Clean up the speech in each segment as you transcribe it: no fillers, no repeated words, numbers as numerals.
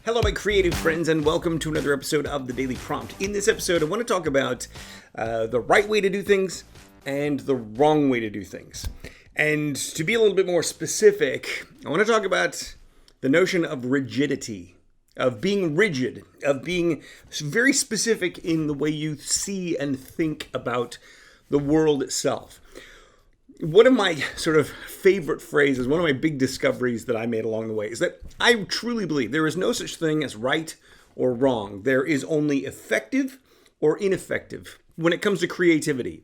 Hello, my creative friends, and welcome to another episode of The Daily Prompt. In this episode, I want to talk about the right way to do things and the wrong way to do things. And to be a little bit more specific, I want to talk about the notion of rigidity, of being rigid, of being very specific in the way you see and think about the world itself. One of my sort of favorite phrases, one of my big discoveries that I made along the way is that I truly believe there is no such thing as right or wrong. There is only effective or ineffective when it comes to creativity.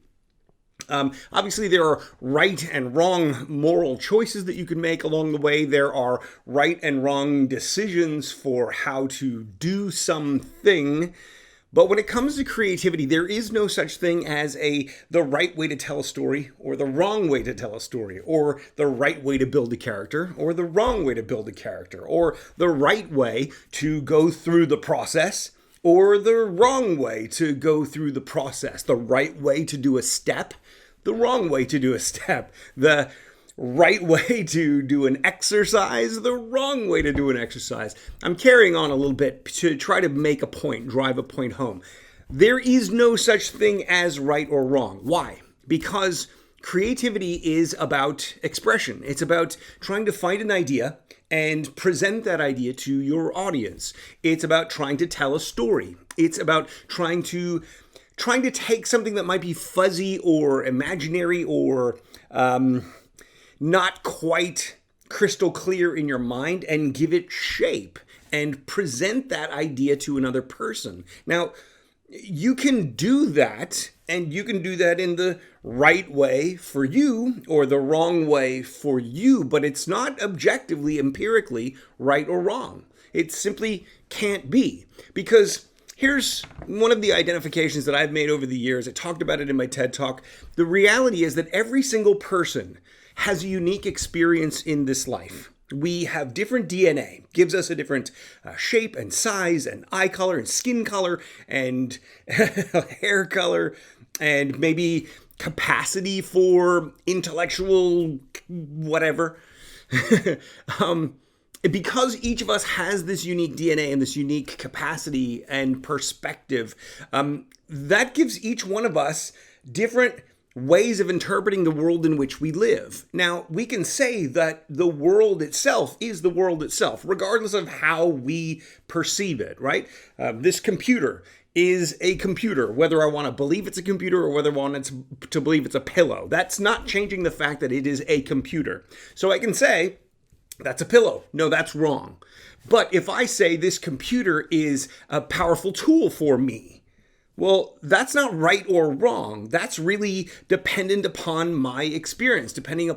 Obviously, there are right and wrong moral choices that you can make along the way. There are right and wrong decisions for how to do something. But when it comes to creativity, there is no such thing as the right way to tell a story or the wrong way to tell a story, or the right way to build a character or the wrong way to build a character, or the right way to go through the process or the wrong way to go through the process, the right way to do a step, the wrong way to do a step, the right way to do an exercise, the wrong way to do an exercise. I'm carrying on a little bit to try to make a point, drive a point home. There is no such thing as right or wrong. Why? Because creativity is about expression. It's about trying to find an idea and present that idea to your audience. It's about trying to tell a story. It's about trying to take something that might be fuzzy or imaginary or not quite crystal clear in your mind and give it shape and present that idea to another person. Now, you can do that, and you can do that in the right way for you or the wrong way for you, but it's not objectively, empirically right or wrong. It simply can't be, because here's one of the identifications that I've made over the years. I talked about it in my TED Talk. The reality is that every single person has a unique experience in this life. We have different DNA, gives us a different shape and size and eye color and skin color and hair color and maybe capacity for intellectual whatever. Because each of us has this unique DNA and this unique capacity and perspective, that gives each one of us different ways of interpreting the world in which we live. Now, we can say that the world itself is the world itself, regardless of how we perceive it, right? This computer is a computer, whether I want to believe it's a computer or whether I want to believe it's a pillow. That's not changing the fact that it is a computer. So I can say, that's a pillow. No, that's wrong. But if I say this computer is a powerful tool for me, well, that's not right or wrong. That's really dependent upon my experience, dependent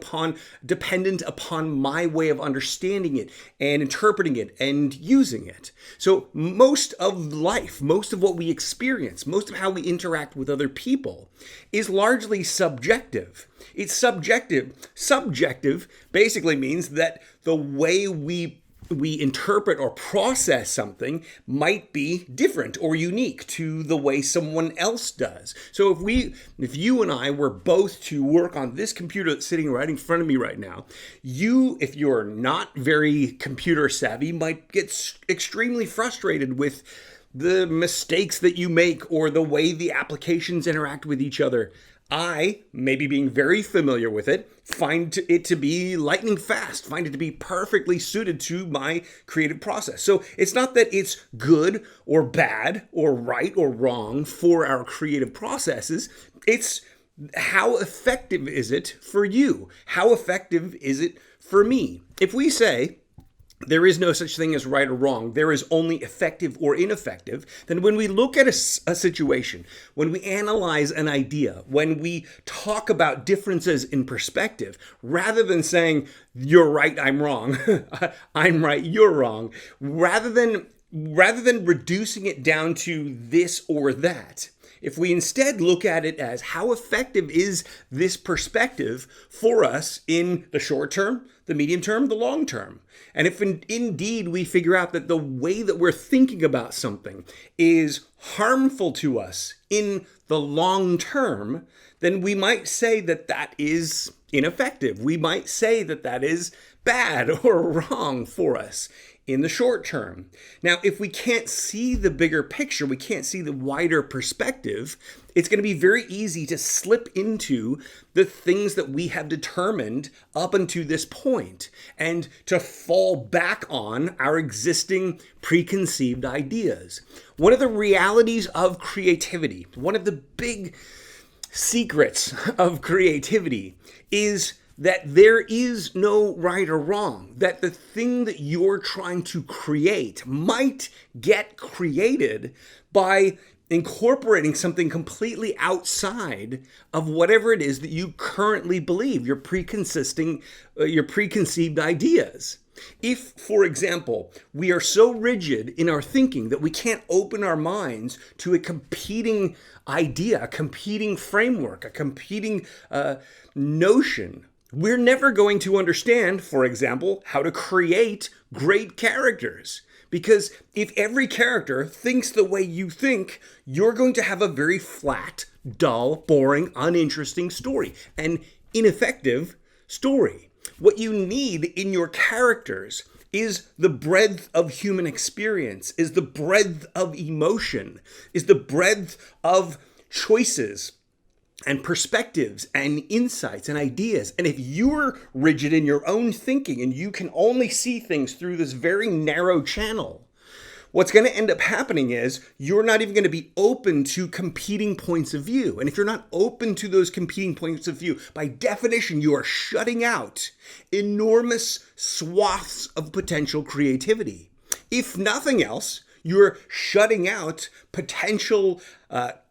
upon my way of understanding it and interpreting it and using it. So most of life, most of what we experience, most of how we interact with other people is largely subjective. It's subjective. Subjective basically means that the way we interpret or process something might be different or unique to the way someone else does. So if you and I were both to work on this computer that's sitting right in front of me right now, if you're not very computer savvy, might get extremely frustrated with the mistakes that you make or the way the applications interact with each other. I, maybe being very familiar with it, find it to be lightning fast, find it to be perfectly suited to my creative process. So it's not that it's good or bad or right or wrong for our creative processes. It's how effective is it for you? How effective is it for me? If we say there is no such thing as right or wrong, there is only effective or ineffective, then when we look at a situation, when we analyze an idea, when we talk about differences in perspective, rather than saying, you're right, I'm wrong, I'm right, you're wrong, rather than reducing it down to this or that, if we instead look at it as how effective is this perspective for us in the short term, the medium term, the long term, and if indeed we figure out that the way that we're thinking about something is harmful to us in the long term, then we might say that that is ineffective. We might say that that is bad or wrong for us. in the short term. Now, if we can't see the bigger picture, we can't see the wider perspective, it's going to be very easy to slip into the things that we have determined up until this point and to fall back on our existing preconceived ideas. One of the realities of creativity, one of the big secrets of creativity is that there is no right or wrong, that the thing that you're trying to create might get created by incorporating something completely outside of whatever it is that you currently believe, your preconceived ideas. If, for example, we are so rigid in our thinking that we can't open our minds to a competing idea, a competing framework, a competing notion, we're never going to understand, for example, how to create great characters. Because if every character thinks the way you think, you're going to have a very flat, dull, boring, uninteresting story, an ineffective story. What you need in your characters is the breadth of human experience, is the breadth of emotion, is the breadth of choices and perspectives and insights and ideas. And if you're rigid in your own thinking and you can only see things through this very narrow channel, what's going to end up happening is you're not even going to be open to competing points of view. And if you're not open to those competing points of view, by definition, you are shutting out enormous swaths of potential creativity. If nothing else, you're shutting out potential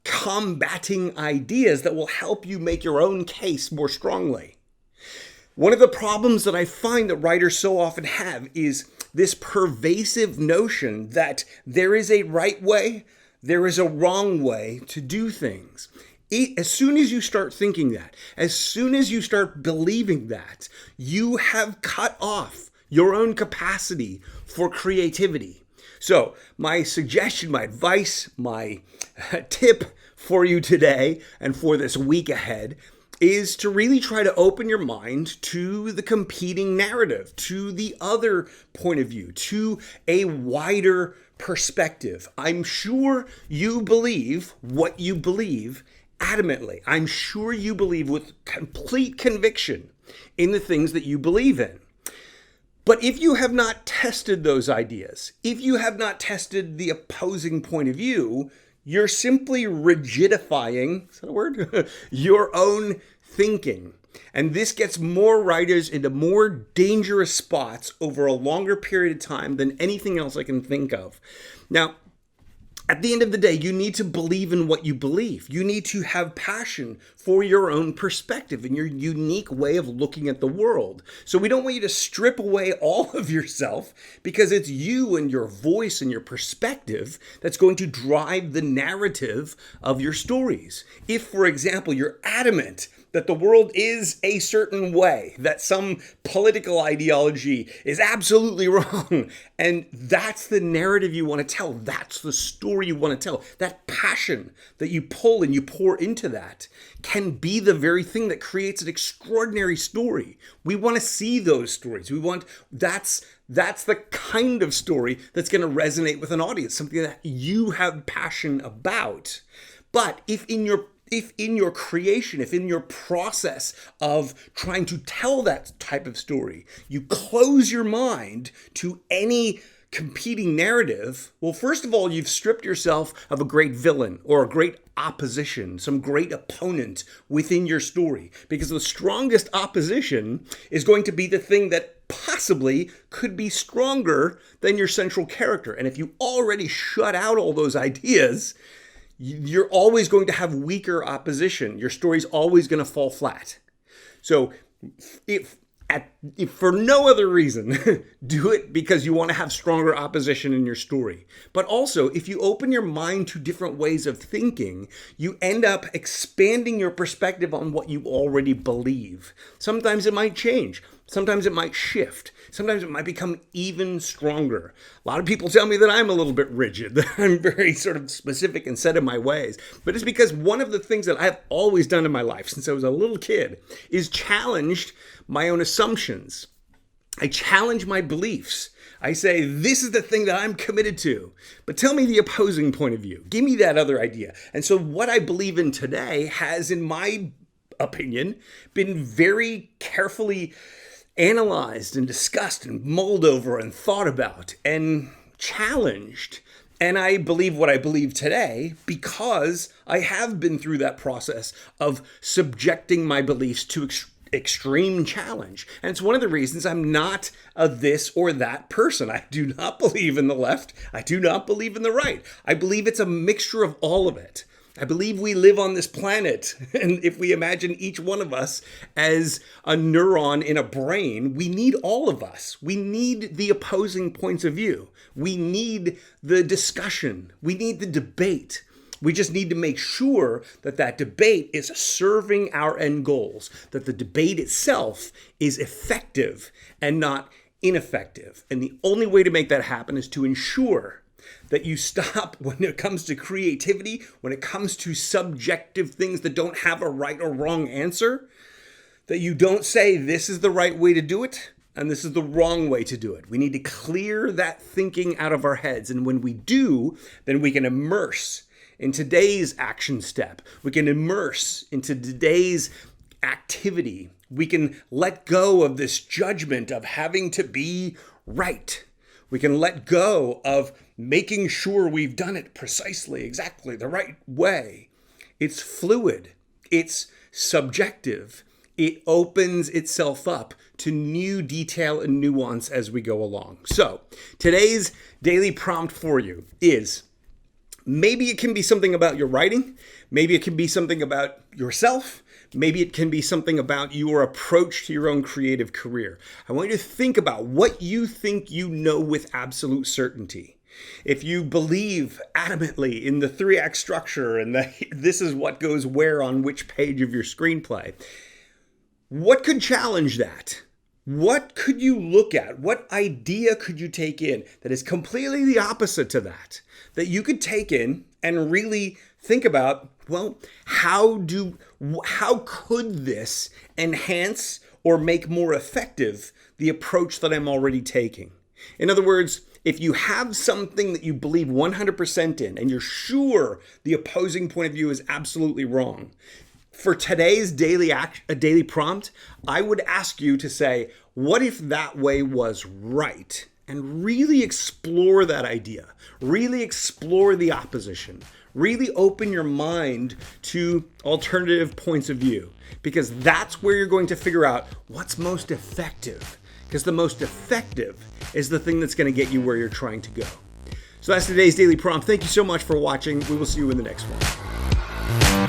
combating ideas that will help you make your own case more strongly. One of the problems that I find that writers so often have is this pervasive notion that there is a right way, there is a wrong way to do things. As soon as you start thinking that, as soon as you start believing that, you have cut off your own capacity for creativity. So my suggestion, my advice, my tip for you today and for this week ahead is to really try to open your mind to the competing narrative, to the other point of view, to a wider perspective. I'm sure you believe what you believe adamantly. I'm sure you believe with complete conviction in the things that you believe in. But if you have not tested those ideas, if you have not tested the opposing point of view, you're simply rigidifying, is that a word? Your own thinking. And this gets more writers into more dangerous spots over a longer period of time than anything else I can think of. Now, at the end of the day, you need to believe in what you believe. You need to have passion for your own perspective and your unique way of looking at the world. So we don't want you to strip away all of yourself because it's you and your voice and your perspective that's going to drive the narrative of your stories. If, for example, you're adamant that the world is a certain way, that some political ideology is absolutely wrong, and that's the narrative you want to tell, that's the story you want to tell, that passion that you pull and you pour into that can be the very thing that creates an extraordinary story. We want to see those stories. That's the kind of story that's going to resonate with an audience, something that you have passion about. But if in your creation, if in your process of trying to tell that type of story, you close your mind to any competing narrative, well, first of all, you've stripped yourself of a great villain or a great opposition, some great opponent within your story, because the strongest opposition is going to be the thing that possibly could be stronger than your central character. And if you already shut out all those ideas, you're always going to have weaker opposition. Your story's always going to fall flat. So if for no other reason, do it because you want to have stronger opposition in your story. But also, if you open your mind to different ways of thinking, you end up expanding your perspective on what you already believe. Sometimes it might change. Sometimes it might shift. Sometimes it might become even stronger. A lot of people tell me that I'm a little bit rigid, that I'm very sort of specific and set in my ways. But it's because one of the things that I've always done in my life since I was a little kid is challenged my own assumptions. I challenge my beliefs. I say, this is the thing that I'm committed to, but tell me the opposing point of view. Give me that other idea. And so what I believe in today has, in my opinion, been very carefully analyzed and discussed and mulled over and thought about and challenged. And I believe what I believe today because I have been through that process of subjecting my beliefs to extreme challenge. And it's one of the reasons I'm not a this or that person. I do not believe in the left. I do not believe in the right. I believe it's a mixture of all of it. I believe we live on this planet, and if we imagine each one of us as a neuron in a brain, we need all of us. We need the opposing points of view. We need the discussion. We need the debate. We just need to make sure that that debate is serving our end goals, that the debate itself is effective and not ineffective. And the only way to make that happen is to ensure that you stop when it comes to creativity, when it comes to subjective things that don't have a right or wrong answer, that you don't say this is the right way to do it and this is the wrong way to do it. We need to clear that thinking out of our heads. And when we do, then we can immerse in today's action step. We can immerse into today's activity. We can let go of this judgment of having to be right. We can let go of making sure we've done it precisely, exactly the right way. It's fluid. It's subjective. It opens itself up to new detail and nuance as we go along. So today's daily prompt for you is, maybe it can be something about your writing. Maybe it can be something about yourself. Maybe it can be something about your approach to your own creative career. I want you to think about what you think you know with absolute certainty. If you believe adamantly in the 3-act structure and that this is what goes where on which page of your screenplay, what could challenge that? What could you look at? What idea could you take in that is completely the opposite to that you could take in and really think about, well, how could this enhance or make more effective the approach that I'm already taking? In other words, if you have something that you believe 100% in and you're sure the opposing point of view is absolutely wrong, for today's daily prompt, I would ask you to say, what if that way was right? And really explore that idea. Really explore the opposition. Really open your mind to alternative points of view, because that's where you're going to figure out what's most effective. Because the most effective is the thing that's going to get you where you're trying to go. So that's today's daily prompt. Thank you so much for watching. We will see you in the next one.